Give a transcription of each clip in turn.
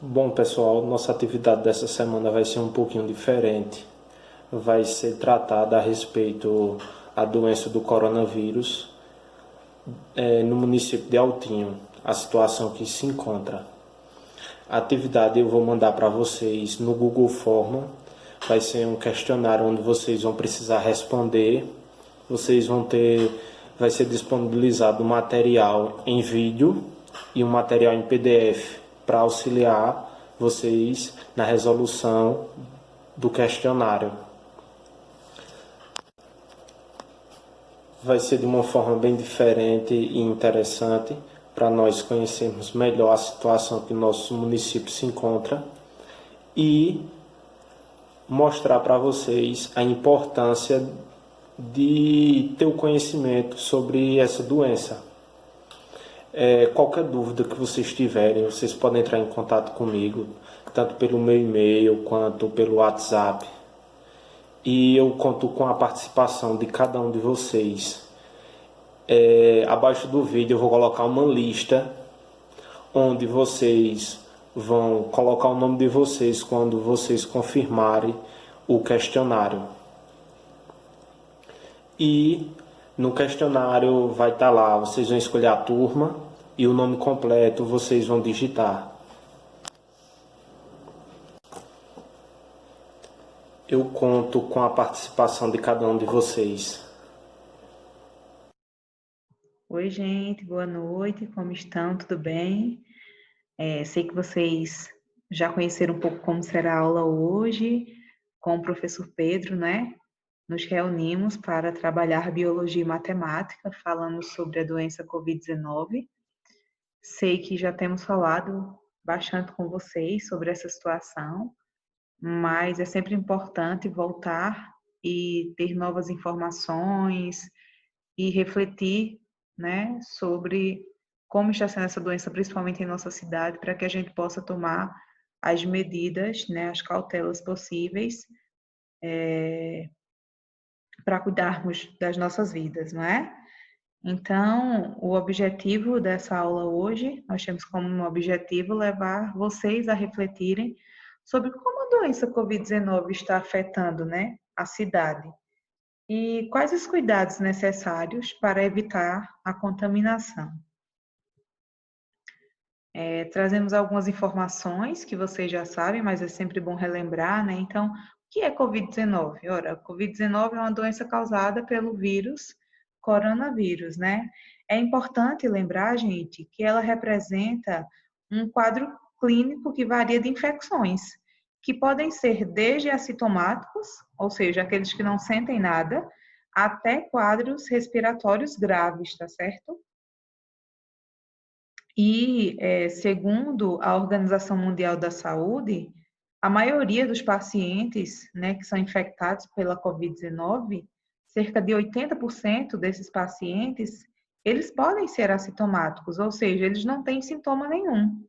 Bom, pessoal, nossa atividade dessa semana vai ser um pouquinho diferente. Vai ser tratada a respeito da doença do coronavírus no município de Altinho, a situação que se encontra. A atividade eu vou mandar para vocês no Google Forma. Vai ser um questionário onde vocês vão precisar responder. Vocês vão ter, vai ser disponibilizado um material em vídeo e um material em PDF para auxiliar vocês na resolução do questionário. Vai ser de uma forma bem diferente e interessante para nós conhecermos melhor a situação que o nosso município se encontra e mostrar para vocês a importância de ter o conhecimento sobre essa doença. Qualquer dúvida que vocês tiverem, vocês podem entrar em contato comigo, tanto pelo meu e-mail quanto pelo WhatsApp. E eu conto com a participação de cada um de vocês. Abaixo do vídeo eu vou colocar uma lista onde vocês vão colocar o nome de vocês quando vocês confirmarem o questionário. E no questionário vai estar lá, vocês vão escolher a turma e o nome completo vocês vão digitar. Eu conto com a participação de cada um de vocês. Oi, gente, boa noite, como estão? Tudo bem? Sei que vocês já conheceram um pouco como será a aula hoje com o professor Pedro, né? Nos reunimos para trabalhar biologia e matemática, falando sobre a doença Covid-19. Sei que já temos falado bastante com vocês sobre essa situação, mas é sempre importante voltar e ter novas informações e refletir, né, sobre como está sendo essa doença, principalmente em nossa cidade, para que a gente possa tomar as medidas, né, as cautelas possíveis para cuidarmos das nossas vidas, não é? Então, o objetivo dessa aula hoje, nós temos como objetivo levar vocês a refletirem sobre como a doença Covid-19 está afetando, né, a cidade e quais os cuidados necessários para evitar a contaminação. Trazemos algumas informações que vocês já sabem, mas é sempre bom relembrar, né? Então, o que é Covid-19? Ora, Covid-19 é uma doença causada pelo vírus coronavírus, né? É importante lembrar, gente, que ela representa um quadro clínico que varia de infecções, que podem ser desde assintomáticos, ou seja, aqueles que não sentem nada, até quadros respiratórios graves, tá certo? E, segundo a Organização Mundial da Saúde, a maioria dos pacientes, né, que são infectados pela Covid-19, cerca de 80% desses pacientes, eles podem ser assintomáticos, ou seja, eles não têm sintoma nenhum,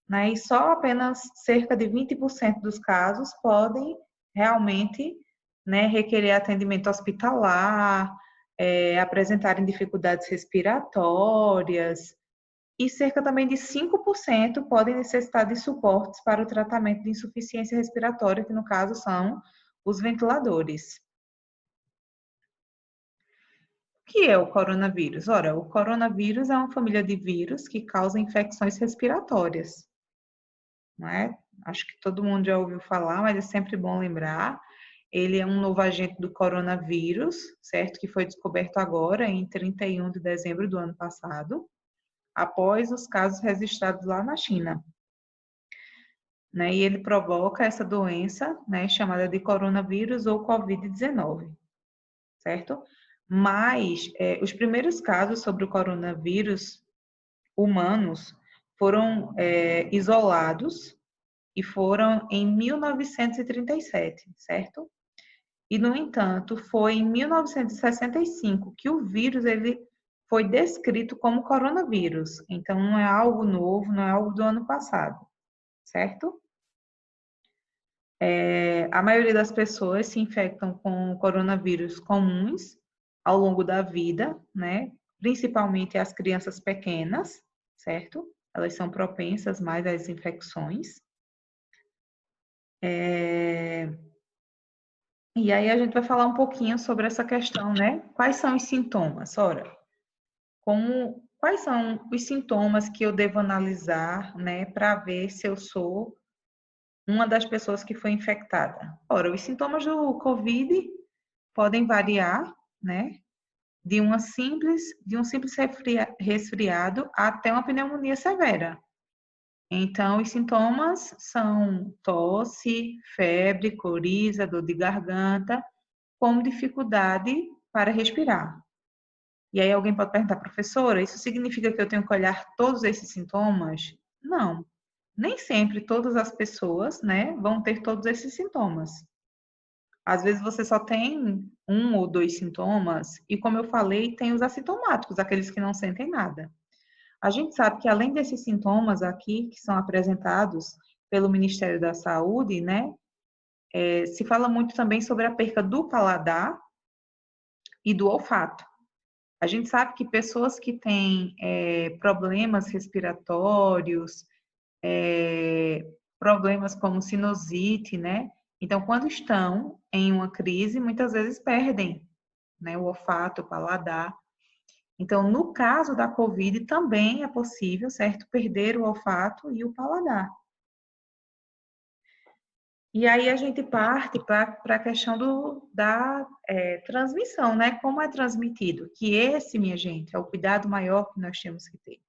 né? E só apenas cerca de 20% dos casos podem realmente, né, requerer atendimento hospitalar, apresentarem dificuldades respiratórias, e cerca também de 5% podem necessitar de suportes para o tratamento de insuficiência respiratória, que no caso são os ventiladores. O que é o coronavírus? Ora, o coronavírus é uma família de vírus que causa infecções respiratórias, não é? Acho que todo mundo já ouviu falar, mas é sempre bom lembrar. Ele é um novo agente do coronavírus, certo? Que foi descoberto agora, em 31 de dezembro do ano passado, após os casos registrados lá na China. Né, e ele provoca essa doença, né, chamada de coronavírus ou Covid-19, certo? Mas os primeiros casos sobre o coronavírus humanos foram isolados e foram em 1937, certo? E, no entanto, foi em 1965 que o vírus ele foi descrito como coronavírus. Então, não é algo novo, não é algo do ano passado, certo? A maioria das pessoas se infectam com coronavírus comuns ao longo da vida, né? Principalmente as crianças pequenas, certo? Elas são propensas mais às infecções. E aí a gente vai falar um pouquinho sobre essa questão, né? Quais são os sintomas? Ora, quais são os sintomas que eu devo analisar, né, para ver se eu sou uma das pessoas que foi infectada? Ora, os sintomas do COVID podem variar, né, de um simples resfriado até uma pneumonia severa. Então, os sintomas são tosse, febre, coriza, dor de garganta, como dificuldade para respirar. E aí alguém pode perguntar, professora, isso significa que eu tenho que olhar todos esses sintomas? Não. Nem sempre todas as pessoas, né, vão ter todos esses sintomas. Às vezes você só tem um ou dois sintomas, e como eu falei, tem os assintomáticos, aqueles que não sentem nada. A gente sabe que além desses sintomas aqui, que são apresentados pelo Ministério da Saúde, né, se fala muito também sobre a perca do paladar e do olfato. A gente sabe que pessoas que têm problemas respiratórios, problemas como sinusite, né? Então, quando estão em uma crise, muitas vezes perdem, né, o olfato, o paladar. Então, no caso da COVID, também é possível, certo? Perder o olfato e o paladar. E aí a gente parte para a questão da transmissão, né? Como é transmitido? Que esse, minha gente, é o cuidado maior que nós temos que ter,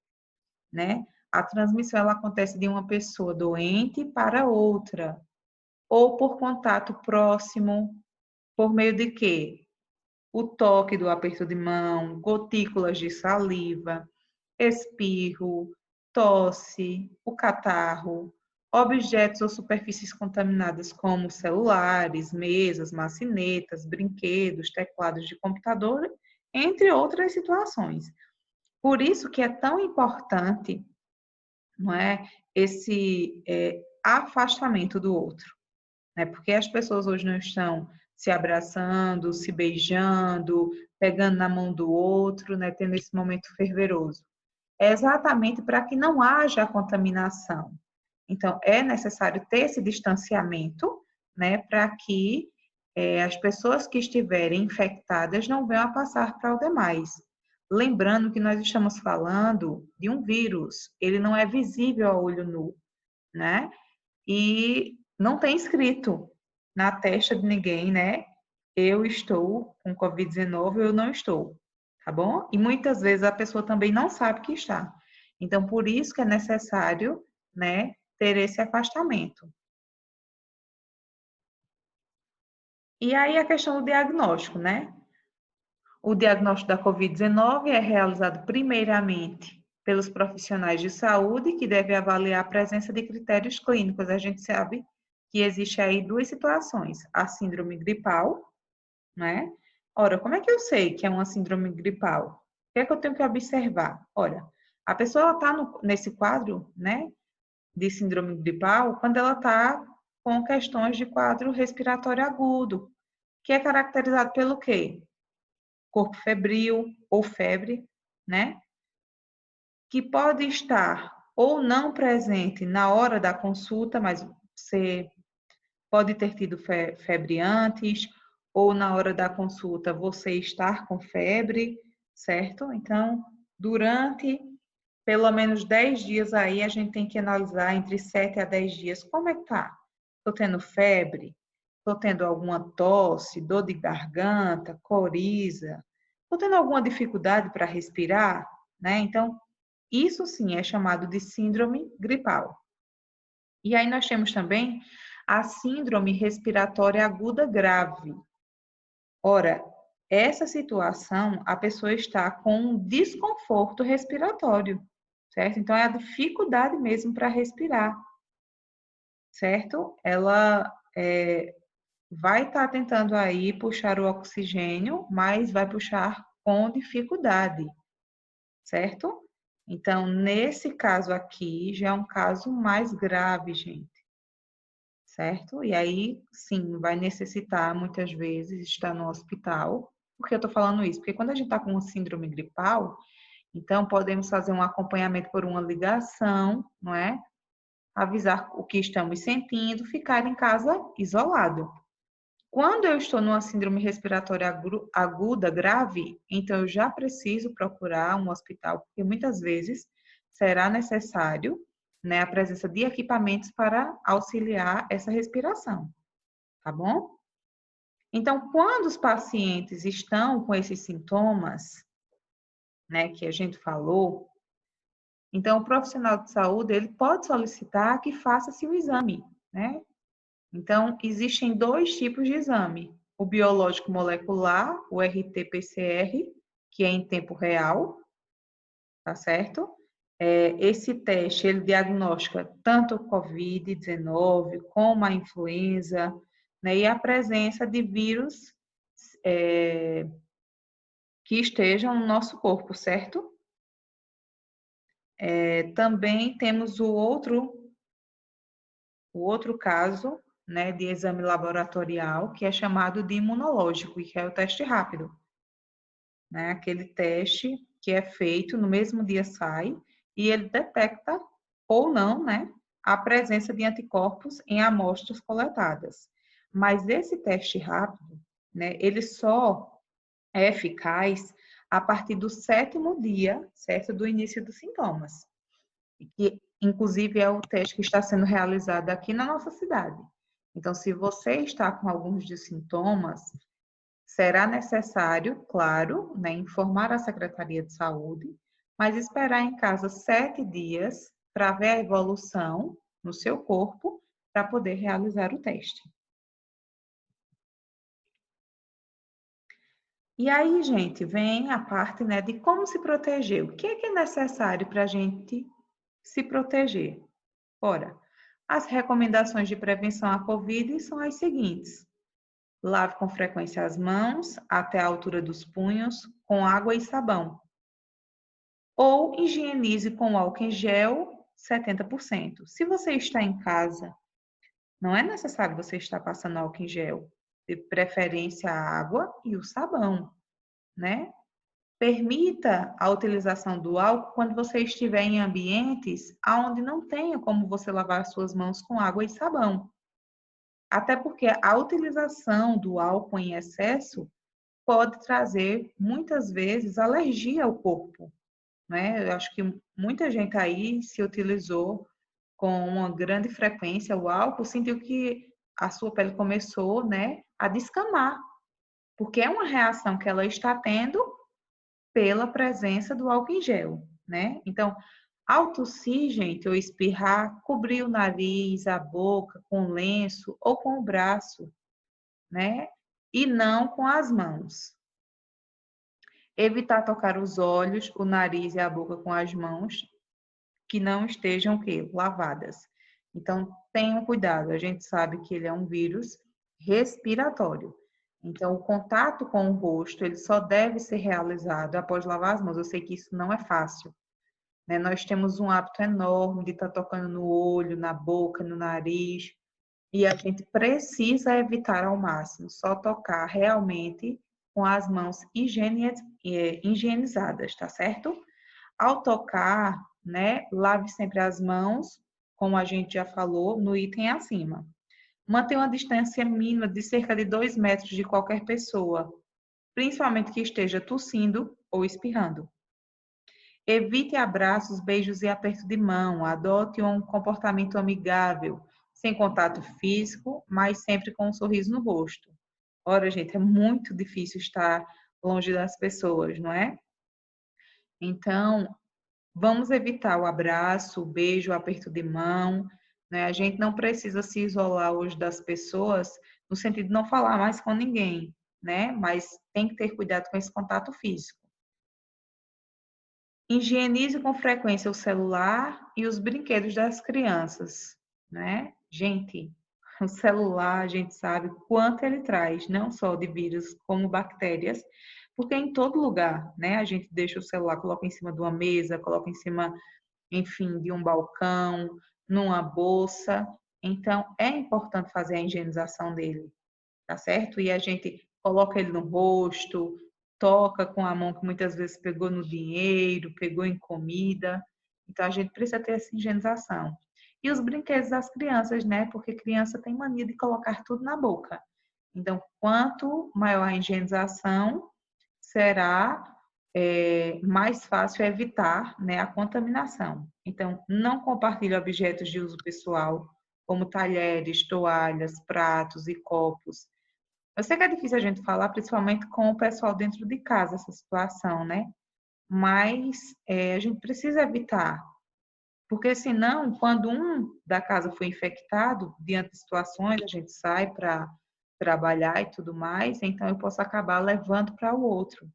né? A transmissão ela acontece de uma pessoa doente para outra, ou por contato próximo, por meio de quê? O toque do aperto de mão, gotículas de saliva, espirro, tosse, o catarro, objetos ou superfícies contaminadas como celulares, mesas, macinetas, brinquedos, teclados de computador, entre outras situações. Por isso que é tão importante, não é, esse afastamento do outro, né? Porque as pessoas hoje não estão se abraçando, se beijando, pegando na mão do outro, né, tendo esse momento fervoroso. É exatamente para que não haja contaminação. Então, é necessário ter esse distanciamento, né, para que as pessoas que estiverem infectadas não venham a passar para os demais. Lembrando que nós estamos falando de um vírus, ele não é visível a olho nu, né? E não tem escrito na testa de ninguém, né? Eu estou com Covid-19 ou eu não estou, tá bom? E muitas vezes a pessoa também não sabe que está. Então, por isso que é necessário, né, ter esse afastamento. E aí a questão do diagnóstico, né? O diagnóstico da Covid-19 é realizado primeiramente pelos profissionais de saúde, que devem avaliar a presença de critérios clínicos. A gente sabe que existe aí duas situações: a síndrome gripal, né? Ora, como é que eu sei que é uma síndrome gripal? O que é que eu tenho que observar? Olha, a pessoa está nesse quadro, né, de síndrome gripal quando ela está com questões de quadro respiratório agudo, que é caracterizado pelo quê? Corpo febril ou febre, né? Que pode estar ou não presente na hora da consulta, mas você pode ter tido febre antes, ou na hora da consulta você estar com febre, certo? Então, durante pelo menos 10 dias aí, a gente tem que analisar entre 7 a 10 dias como é que tá. Estou tendo febre? Estou tendo alguma tosse, dor de garganta, coriza? Estou tendo alguma dificuldade para respirar? Né? Então, isso sim é chamado de síndrome gripal. E aí nós temos também a síndrome respiratória aguda grave. Ora, essa situação, a pessoa está com um desconforto respiratório, certo? Então, é a dificuldade mesmo para respirar, certo? Ela vai estar tentando aí puxar o oxigênio, mas vai puxar com dificuldade, certo? Então, nesse caso aqui, já é um caso mais grave, gente, certo? E aí, sim, vai necessitar muitas vezes estar no hospital. Por que eu estou falando isso? Porque quando a gente está com síndrome gripal, então podemos fazer um acompanhamento por uma ligação, não é? avisar o que estamos sentindo, ficar em casa isolado. Quando eu estou numa síndrome respiratória aguda grave, então eu já preciso procurar um hospital, porque muitas vezes será necessário, né, a presença de equipamentos para auxiliar essa respiração, tá bom? Então, quando os pacientes estão com esses sintomas, né, que a gente falou, então o profissional de saúde ele pode solicitar que faça-se o exame, né? Então, existem dois tipos de exame: o biológico molecular, o RT-PCR, que é em tempo real, tá certo? Esse teste ele diagnostica tanto o COVID-19 como a influenza, né, e a presença de vírus que estejam no nosso corpo, certo? Também temos o outro caso, né, de exame laboratorial, que é chamado de imunológico, e que é o teste rápido, né? Aquele teste que é feito no mesmo dia sai e ele detecta ou não, né, a presença de anticorpos em amostras coletadas. Mas esse teste rápido, né, ele só é eficaz a partir do 7º dia, certo, do início dos sintomas. Que, inclusive, é o teste que está sendo realizado aqui na nossa cidade. Então, se você está com alguns dos sintomas, será necessário, claro, né, informar a Secretaria de Saúde, mas esperar em casa 7 dias para ver a evolução no seu corpo para poder realizar o teste. E aí, gente, vem a parte, né, de como se proteger. O que é necessário para a gente se proteger? Ora, as recomendações de prevenção à Covid são as seguintes: lave com frequência as mãos até a altura dos punhos com água e sabão. Ou higienize com álcool em gel 70%. Se você está em casa, não é necessário você estar passando álcool em gel, de preferência a água e o sabão, né? Permita a utilização do álcool quando você estiver em ambientes onde não tenha como você lavar suas mãos com água e sabão. Até porque a utilização do álcool em excesso pode trazer, muitas vezes, alergia ao corpo, né? Eu acho que muita gente aí se utilizou com uma grande frequência o álcool, sentiu que a sua pele começou, né, a descamar, porque é uma reação que ela está tendo pela presença do álcool em gel, né? Então, ao tossir, gente, ou espirrar, cobrir o nariz, a boca com lenço ou com o braço, né? E não com as mãos. Evitar tocar os olhos, o nariz e a boca com as mãos que não estejam o quê? Lavadas. Então, tenham cuidado. A gente sabe que ele é um vírus respiratório. Então, o contato com o rosto, ele só deve ser realizado após lavar as mãos. Eu sei que isso não é fácil, né? Nós temos um hábito enorme de estar tocando no olho, na boca, no nariz, e a gente precisa evitar ao máximo, só tocar realmente com as mãos higienizadas, tá certo? Ao tocar, né, lave sempre as mãos, como a gente já falou, no item acima. Mantenha uma distância mínima de cerca de 2 metros de qualquer pessoa, principalmente que esteja tossindo ou espirrando. Evite abraços, beijos e aperto de mão. Adote um comportamento amigável, sem contato físico, mas sempre com um sorriso no rosto. Ora, gente, é muito difícil estar longe das pessoas, não é? Então, vamos evitar o abraço, o beijo, o aperto de mão, né? A gente não precisa se isolar hoje das pessoas no sentido de não falar mais com ninguém, né? Mas tem que ter cuidado com esse contato físico. Higienize com frequência o celular e os brinquedos das crianças, né? Gente, o celular, a gente sabe quanto ele traz, não só de vírus, como bactérias, porque em todo lugar, né? A gente deixa o celular, coloca em cima de uma mesa, coloca em cima, enfim, de um balcão, numa bolsa. Então, é importante fazer a higienização dele, tá certo? E a gente coloca ele no rosto, toca com a mão que muitas vezes pegou no dinheiro, pegou em comida. Então, a gente precisa ter essa higienização. E os brinquedos das crianças, né? Porque criança tem mania de colocar tudo na boca. Então, quanto maior a higienização, será mais fácil evitar, né, a contaminação. Então, não compartilhe objetos de uso pessoal, como talheres, toalhas, pratos e copos. Eu sei que é difícil a gente falar, principalmente com o pessoal dentro de casa, essa situação, né? Mas a gente precisa evitar, porque senão, quando um da casa for infectado, diante de situações, a gente sai para trabalhar e tudo mais, então eu posso acabar levando para o outro.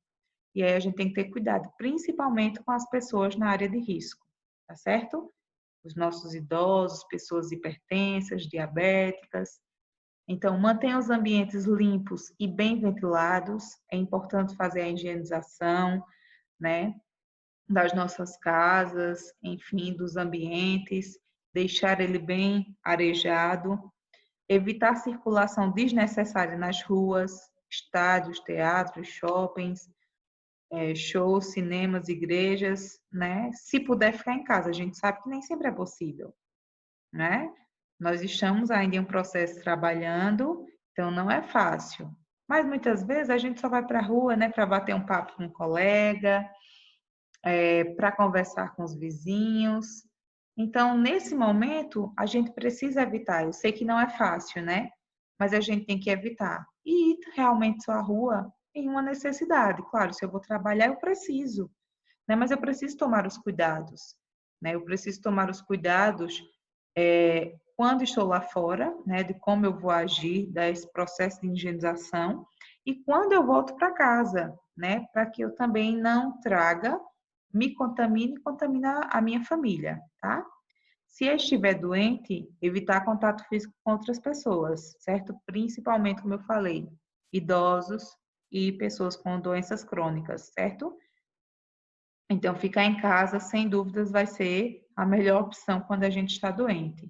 E aí a gente tem que ter cuidado, principalmente com as pessoas na área de risco, tá certo? Os nossos idosos, pessoas hipertensas, diabéticas. Então, mantenha os ambientes limpos e bem ventilados. É importante fazer a higienização, né, das nossas casas, enfim, dos ambientes, deixar ele bem arejado, evitar circulação desnecessária nas ruas, estádios, teatros, shoppings, shows, cinemas, igrejas, né? Se puder ficar em casa, a gente sabe que nem sempre é possível, né? Nós estamos ainda em um processo trabalhando, então não é fácil. Mas muitas vezes a gente só vai para a rua, né, para bater um papo com um colega, para conversar com os vizinhos. Então, nesse momento, a gente precisa evitar. Eu sei que não é fácil, né? Mas a gente tem que evitar. E ir realmente só à rua em uma necessidade. Claro, se eu vou trabalhar, eu preciso, né? Mas eu preciso tomar os cuidados, né? Eu preciso tomar os cuidados quando estou lá fora, né? De como eu vou agir, desse processo de higienização. E quando eu volto para casa, né? Para que eu também não traga, me contamine e contamine a minha família, tá? Se eu estiver doente, evitar contato físico com outras pessoas, certo? Principalmente, como eu falei, idosos e pessoas com doenças crônicas, certo? Então, ficar em casa, sem dúvidas, vai ser a melhor opção quando a gente está doente.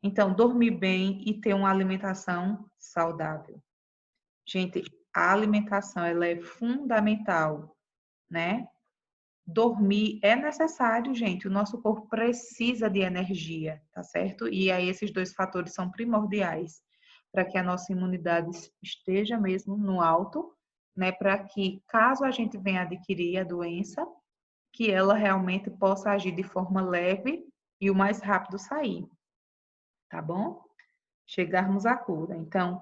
Então, dormir bem e ter uma alimentação saudável. Gente, a alimentação ela é fundamental, né? Dormir é necessário, gente. O nosso corpo precisa de energia, tá certo? E aí esses dois fatores são primordiais para que a nossa imunidade esteja mesmo no alto, né? Para que, caso a gente venha adquirir a doença, que ela realmente possa agir de forma leve e o mais rápido sair, tá bom? Chegarmos à cura. Então,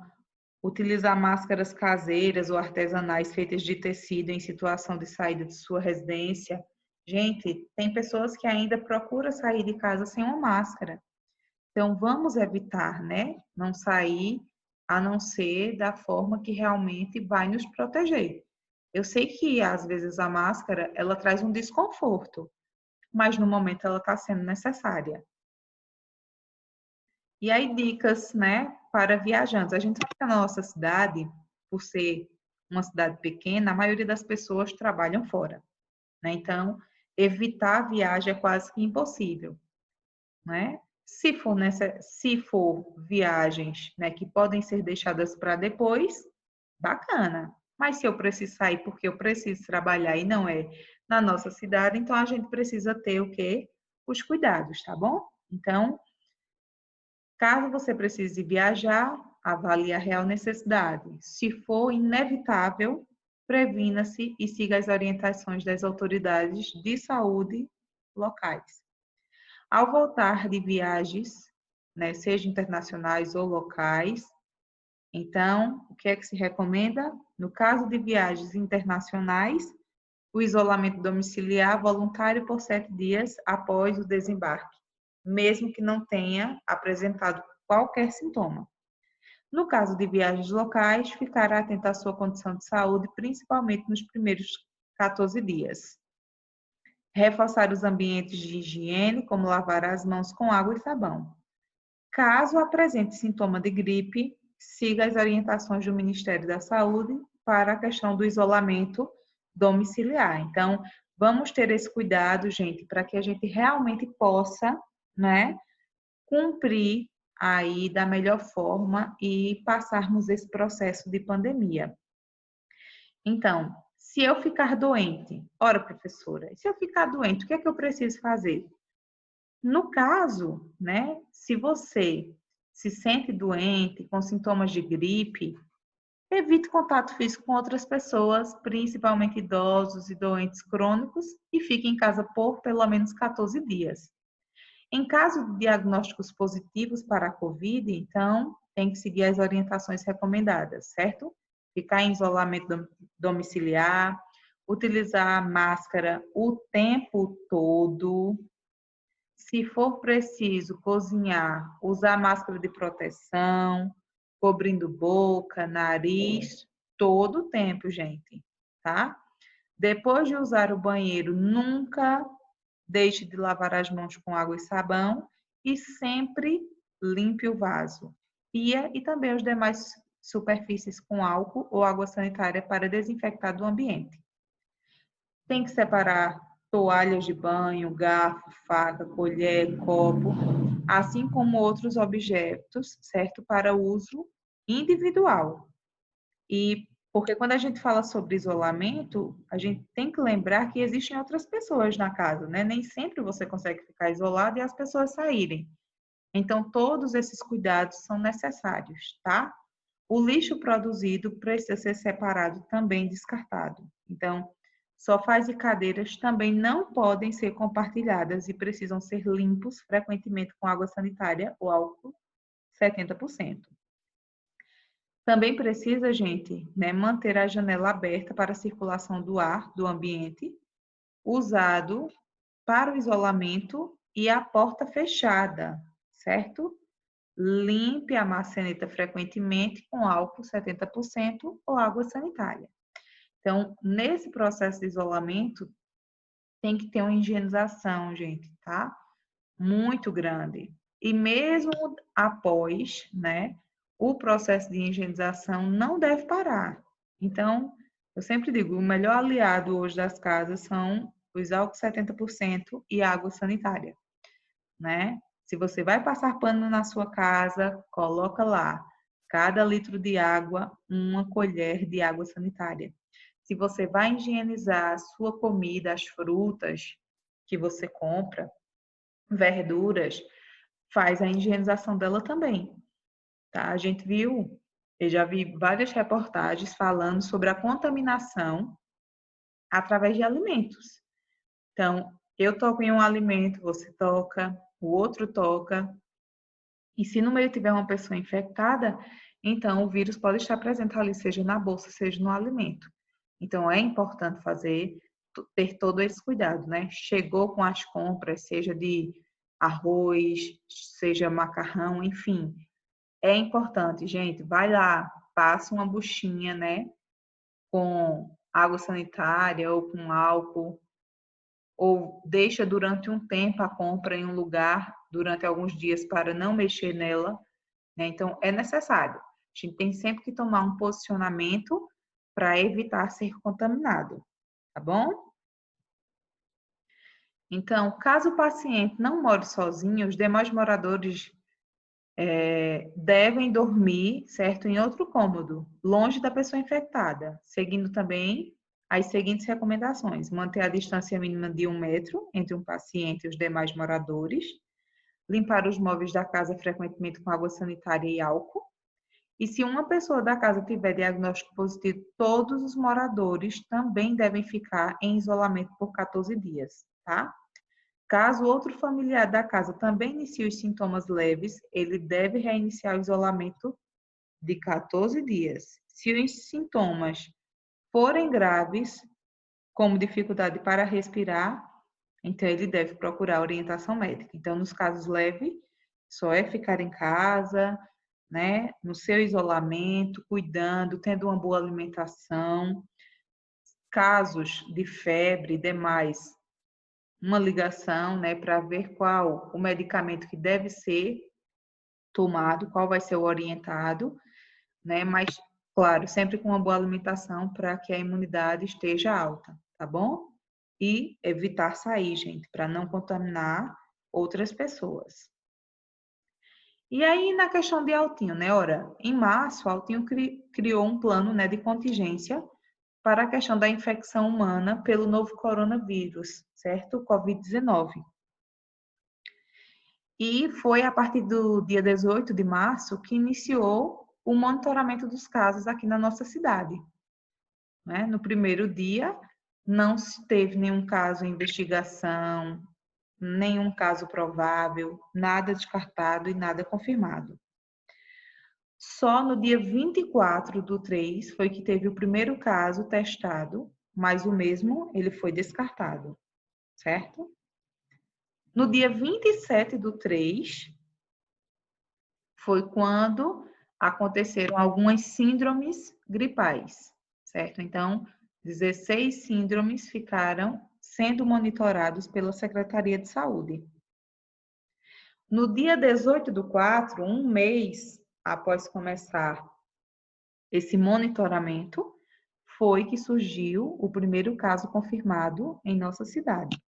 utilizar máscaras caseiras ou artesanais feitas de tecido em situação de saída de sua residência. Gente, tem pessoas que ainda procuram sair de casa sem uma máscara. Então, vamos evitar, né? Não sair a não ser da forma que realmente vai nos proteger. Eu sei que às vezes a máscara ela traz um desconforto, mas no momento ela está sendo necessária. E aí, dicas, né, para viajantes. A gente sabe que a nossa cidade, por ser uma cidade pequena, a maioria das pessoas trabalham fora, né? Então, evitar a viagem é quase que impossível, né? Se for viagens, né, que podem ser deixadas para depois, bacana. Mas se eu preciso sair porque eu preciso trabalhar e não é na nossa cidade, então a gente precisa ter o quê? Os cuidados, tá bom? Então, caso você precise viajar, avalie a real necessidade. Se for inevitável, previna-se e siga as orientações das autoridades de saúde locais. Ao voltar de viagens, né, seja internacionais ou locais, então, o que é que se recomenda? No caso de viagens internacionais, o isolamento domiciliar voluntário por 7 dias após o desembarque, mesmo que não tenha apresentado qualquer sintoma. No caso de viagens locais, ficar atento à sua condição de saúde, principalmente nos primeiros 14 dias. Reforçar os ambientes de higiene, como lavar as mãos com água e sabão. Caso apresente sintoma de gripe, siga as orientações do Ministério da Saúde para a questão do isolamento domiciliar. Então, vamos ter esse cuidado, gente, para que a gente realmente possa, né, cumprir aí da melhor forma e passarmos esse processo de pandemia. Então, se eu ficar doente, ora, professora, se eu ficar doente, o que é que eu preciso fazer? No caso, né, se você se sente doente, com sintomas de gripe, evite contato físico com outras pessoas, principalmente idosos e doentes crônicos, e fique em casa por pelo menos 14 dias. Em caso de diagnósticos positivos para a COVID, então, tem que seguir as orientações recomendadas, certo? Ficar em isolamento domiciliar, utilizar a máscara o tempo todo. Se for preciso cozinhar, usar máscara de proteção, cobrindo boca, nariz, todo o tempo, gente, tá? Depois de usar o banheiro, nunca deixe de lavar as mãos com água e sabão e sempre limpe o vaso, pia e também as demais superfícies com álcool ou água sanitária para desinfectar do ambiente. Tem que separar toalhas de banho, garfo, faca, colher, copo, assim como outros objetos, certo? Para uso individual. E porque quando a gente fala sobre isolamento, a gente tem que lembrar que existem outras pessoas na casa, né? Nem sempre você consegue ficar isolado e as pessoas saírem. Então, todos esses cuidados são necessários, tá? O lixo produzido precisa ser separado também descartado. Então, sofás e cadeiras também não podem ser compartilhadas e precisam ser limpos frequentemente com água sanitária ou álcool 70%. Também precisa, gente, né, manter a janela aberta para a circulação do ar do ambiente, usado para o isolamento e a porta fechada, certo? Limpe a maçaneta frequentemente com álcool 70% ou água sanitária. Então, nesse processo de isolamento, tem que ter uma higienização, gente, tá? Muito grande. E mesmo após, né, o processo de higienização não deve parar. Então, eu sempre digo, o melhor aliado hoje das casas são os álcool 70% e água sanitária, né? Se você vai passar pano na sua casa, coloca lá, cada litro de água, uma colher de água sanitária. Se você vai higienizar a sua comida, as frutas que você compra, verduras, faz a higienização dela também, tá? A gente viu, eu já vi várias reportagens falando sobre a contaminação através de alimentos. Então, eu toco em um alimento, você toca, o outro toca, e se no meio tiver uma pessoa infectada, então o vírus pode estar presente ali, seja na bolsa, seja no alimento. Então, é importante ter todo esse cuidado, né? Chegou com as compras, seja de arroz, seja macarrão, enfim. É importante, gente, vai lá, passa uma buchinha, né? Com água sanitária ou com álcool, ou deixa durante um tempo a compra em um lugar, durante alguns dias, para não mexer nela, né? Então, é necessário. A gente tem sempre que tomar um posicionamento para evitar ser contaminado, tá bom? Então, caso o paciente não more sozinho, os demais moradores devem dormir, certo, em outro cômodo, longe da pessoa infectada, seguindo também as seguintes recomendações: manter a distância mínima de 1 metro entre um paciente e os demais moradores, limpar os móveis da casa frequentemente com água sanitária e álcool. E se uma pessoa da casa tiver diagnóstico positivo, todos os moradores também devem ficar em isolamento por 14 dias, tá? Caso outro familiar da casa também inicie os sintomas leves, ele deve reiniciar o isolamento de 14 dias. Se os sintomas forem graves, como dificuldade para respirar, então ele deve procurar orientação médica. Então, nos casos leves, só é ficar em casa, né, no seu isolamento, cuidando, tendo uma boa alimentação. Casos de febre e demais, uma ligação, né, para ver qual o medicamento que deve ser tomado, qual vai ser o orientado, né, mas, claro, sempre com uma boa alimentação para que a imunidade esteja alta, tá bom? E evitar sair, gente, para não contaminar outras pessoas. E aí, na questão de Altinho, né, ora, em março, Altinho criou um plano, né, de contingência para a questão da infecção humana pelo novo coronavírus, certo? Covid-19. E foi a partir do dia 18 de março que iniciou o monitoramento dos casos aqui na nossa cidade. Né? No primeiro dia, não teve nenhum caso em investigação, nenhum caso provável, nada descartado e nada confirmado. Só no dia 24/3 foi que teve o primeiro caso testado, mas o mesmo ele foi descartado, certo? No dia 27/3 foi quando aconteceram algumas síndromes gripais, certo? Então, 16 síndromes ficaram sendo monitorados pela Secretaria de Saúde. No dia 18/4, um mês após começar esse monitoramento, foi que surgiu o primeiro caso confirmado em nossa cidade.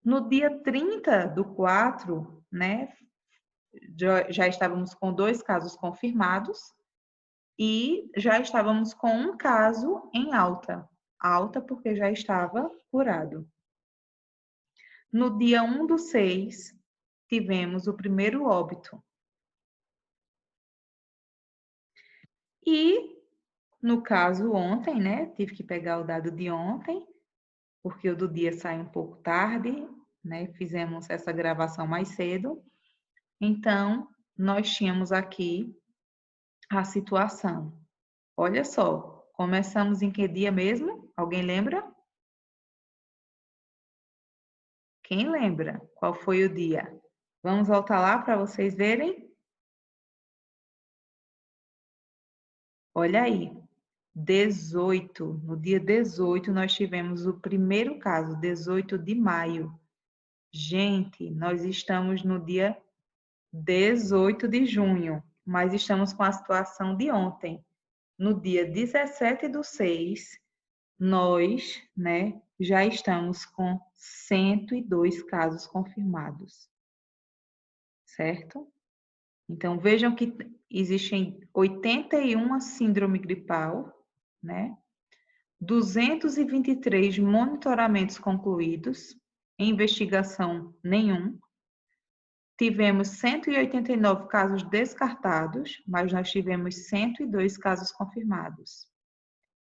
No dia 30/4, né, já estávamos com 2 casos confirmados e já estávamos com um caso em alta. Alta porque já estava curado. No dia 1/6, tivemos o primeiro óbito. E, no caso ontem, né, tive que pegar o dado de ontem, porque o do dia sai um pouco tarde, né, fizemos essa gravação mais cedo. Então, nós tínhamos aqui a situação. Olha só, começamos em que dia mesmo? Alguém lembra? Quem lembra? Qual foi o dia? Vamos voltar lá para vocês verem? Olha aí, 18. No dia 18, nós tivemos o primeiro caso, 18 de maio. Gente, nós estamos no dia 18 de junho, mas estamos com a situação de ontem. No dia 17/6, nós, né, já estamos com 102 casos confirmados, certo? Então, vejam que existem 81 síndrome gripal, né? 223 monitoramentos concluídos, investigação nenhum. Tivemos 189 casos descartados, mas nós tivemos 102 casos confirmados.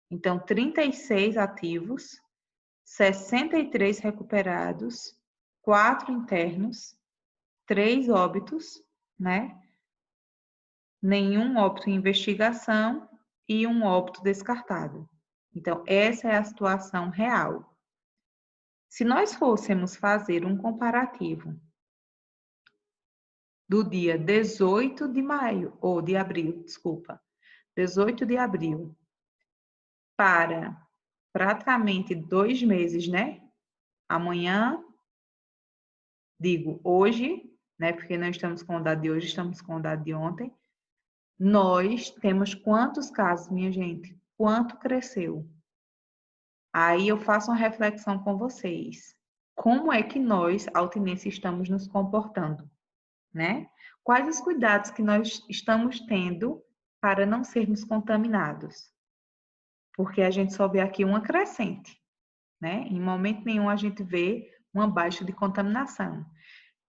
Então, 36 ativos, 63 recuperados, 4 internos, 3 óbitos, né? Nenhum óbito em investigação e um óbito descartado. Então, essa é a situação real. Se nós fôssemos fazer um comparativo do dia 18 de maio, ou de abril, desculpa, 18 de abril, para praticamente 2 meses, né? Amanhã, digo hoje, né? Porque não estamos com o dado de hoje, estamos com o dado de ontem. Nós temos quantos casos, minha gente? Quanto cresceu? Aí eu faço uma reflexão com vocês. Como é que nós, altinenses, estamos nos comportando, né? Quais os cuidados que nós estamos tendo para não sermos contaminados? Porque a gente só vê aqui uma crescente, né? Em momento nenhum a gente vê uma baixa de contaminação.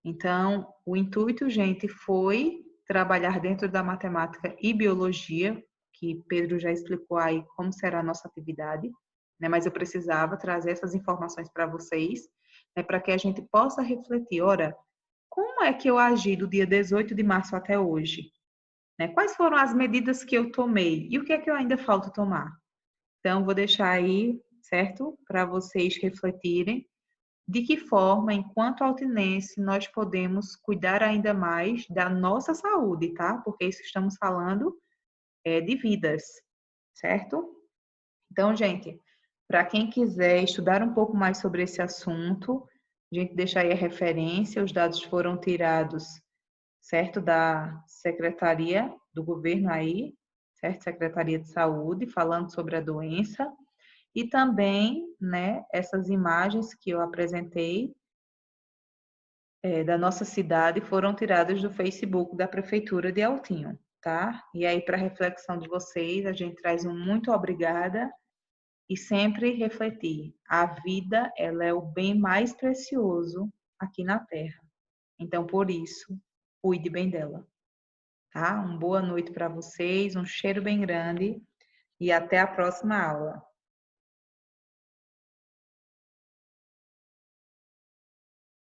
Então, o intuito, gente, foi trabalhar dentro da matemática e biologia, que Pedro já explicou aí como será a nossa atividade, né? Mas eu precisava trazer essas informações para vocês, né? Para que a gente possa refletir, ora, como é que eu agi do dia 18 de março até hoje? Né? Quais foram as medidas que eu tomei? E o que é que eu ainda falta tomar? Então, vou deixar aí, certo? Para vocês refletirem de que forma, enquanto altinense, nós podemos cuidar ainda mais da nossa saúde, tá? Porque isso estamos falando de vidas, certo? Então, gente, para quem quiser estudar um pouco mais sobre esse assunto, a gente deixa aí a referência, os dados foram tirados, certo? Da Secretaria do Governo aí, certo? Secretaria de Saúde, falando sobre a doença. E também, né, essas imagens que eu apresentei da nossa cidade foram tiradas do Facebook da Prefeitura de Altinho, tá? E aí, para reflexão de vocês, a gente traz um muito obrigada e sempre refletir. A vida, ela é o bem mais precioso aqui na Terra. Então, por isso, cuide bem dela, tá? Uma boa noite para vocês, um cheiro bem grande e até a próxima aula.